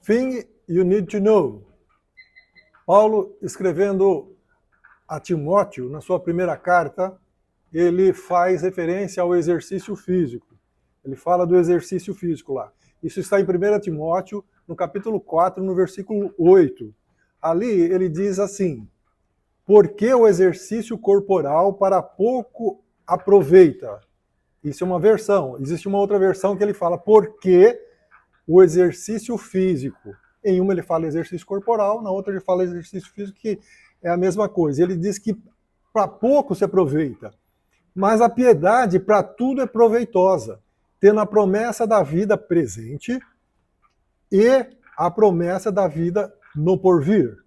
Thing you need to know. Paulo, escrevendo a Timóteo, na sua primeira carta, ele faz referência ao exercício físico. Ele fala do exercício físico lá. Isso está em 1 Timóteo, no capítulo 4, no versículo 8. Ali ele diz assim: porque o exercício corporal para pouco aproveita. Isso é uma versão. Existe uma outra versão que ele fala porque o exercício físico. Em uma ele fala exercício corporal, na outra ele fala exercício físico, que é a mesma coisa. Ele diz que para pouco se aproveita, mas a piedade para tudo é proveitosa, tendo a promessa da vida presente e a promessa da vida no porvir.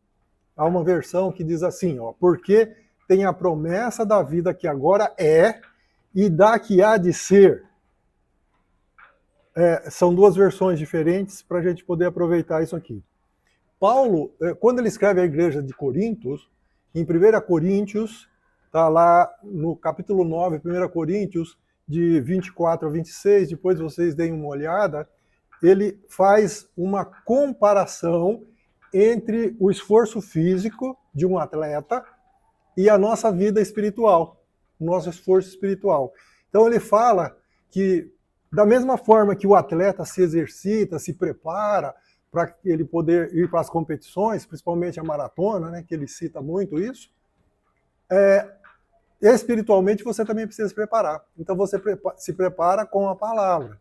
Há uma versão que diz assim, ó, porque tem a promessa da vida que agora é e da que há de ser. São duas versões diferentes para a gente poder aproveitar isso aqui. Paulo, quando ele escreve a igreja de Coríntios, em 1 Coríntios, está lá no capítulo 9, 1 Coríntios, de 24 a 26, depois vocês deem uma olhada, ele faz uma comparação entre o esforço físico de um atleta e a nossa vida espiritual, o nosso esforço espiritual. Então ele fala que, da mesma forma que o atleta se exercita, se prepara para ele poder ir para as competições, principalmente a maratona, né, que ele cita muito isso, espiritualmente você também precisa se preparar. Então você se prepara com a palavra.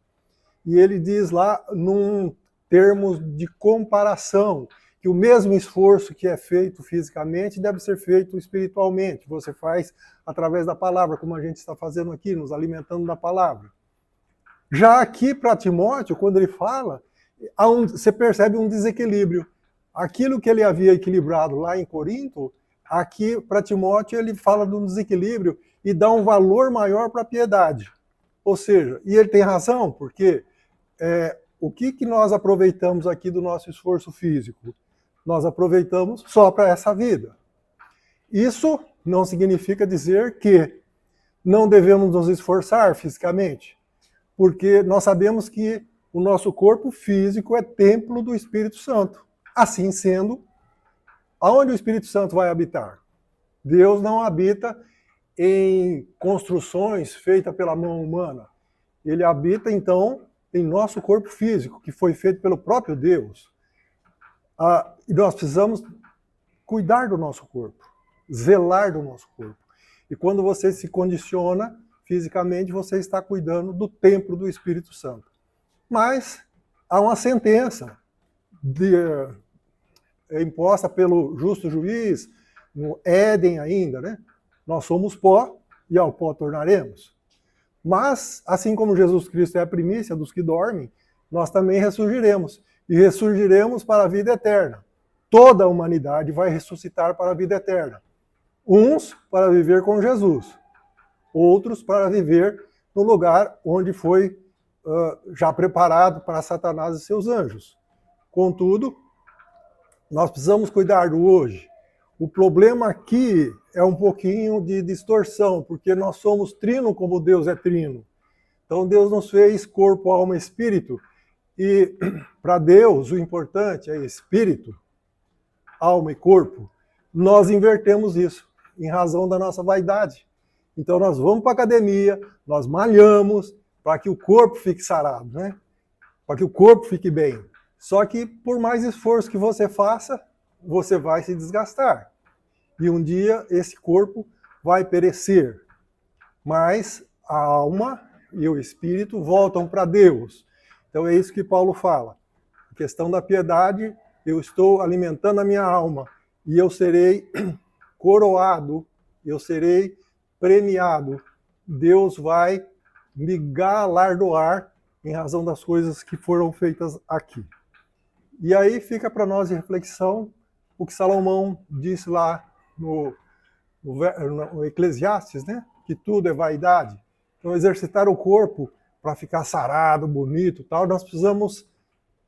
E ele diz lá, num termos de comparação, que o mesmo esforço que é feito fisicamente deve ser feito espiritualmente. Você faz através da palavra, como a gente está fazendo aqui, nos alimentando da palavra. Já aqui para Timóteo, quando ele fala, você percebe um desequilíbrio. Aquilo que ele havia equilibrado lá em Corinto, aqui para Timóteo ele fala de um desequilíbrio e dá um valor maior para a piedade. Ou seja, e ele tem razão, porque o que nós aproveitamos aqui do nosso esforço físico? Nós aproveitamos só para essa vida. Isso não significa dizer que não devemos nos esforçar fisicamente, porque nós sabemos que o nosso corpo físico é templo do Espírito Santo. Assim sendo, aonde o Espírito Santo vai habitar? Deus não habita em construções feitas pela mão humana. Ele habita, então, em nosso corpo físico, que foi feito pelo próprio Deus. E nós precisamos cuidar do nosso corpo, zelar do nosso corpo. E quando você se condiciona fisicamente, você está cuidando do templo do Espírito Santo. Mas há uma sentença imposta pelo justo juiz, no Éden ainda, né? Nós somos pó e ao pó tornaremos. Mas, assim como Jesus Cristo é a primícia dos que dormem, nós também ressurgiremos. E ressurgiremos para a vida eterna. Toda a humanidade vai ressuscitar para a vida eterna. Uns para viver com Jesus, outros para viver no lugar onde foi já preparado para Satanás e seus anjos. Contudo, nós precisamos cuidar do hoje. O problema aqui é um pouquinho de distorção, porque nós somos trino como Deus é trino. Então Deus nos fez corpo, alma e espírito, e para Deus o importante é espírito, alma e corpo. Nós invertemos isso, em razão da nossa vaidade. Então nós vamos para a academia, nós malhamos, para que o corpo fique sarado, né? Para que o corpo fique bem. Só que por mais esforço que você faça, você vai se desgastar. E um dia esse corpo vai perecer. Mas a alma e o espírito voltam para Deus. Então é isso que Paulo fala. A questão da piedade, eu estou alimentando a minha alma e eu serei coroado, eu serei premiado. Deus vai me galardoar em razão das coisas que foram feitas aqui. E aí fica para nós de reflexão o que Salomão disse lá no Eclesiastes, né? Que tudo é vaidade. Então exercitar o corpo para ficar sarado, bonito, tal, nós precisamos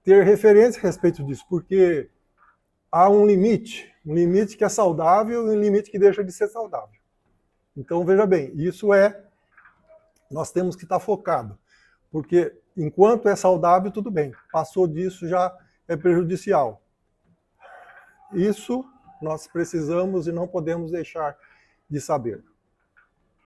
ter referência a respeito disso, porque há um limite que é saudável e um limite que deixa de ser saudável. Então veja bem, nós temos que estar focado, porque enquanto é saudável, tudo bem, passou disso já é prejudicial. Isso nós precisamos e não podemos deixar de saber.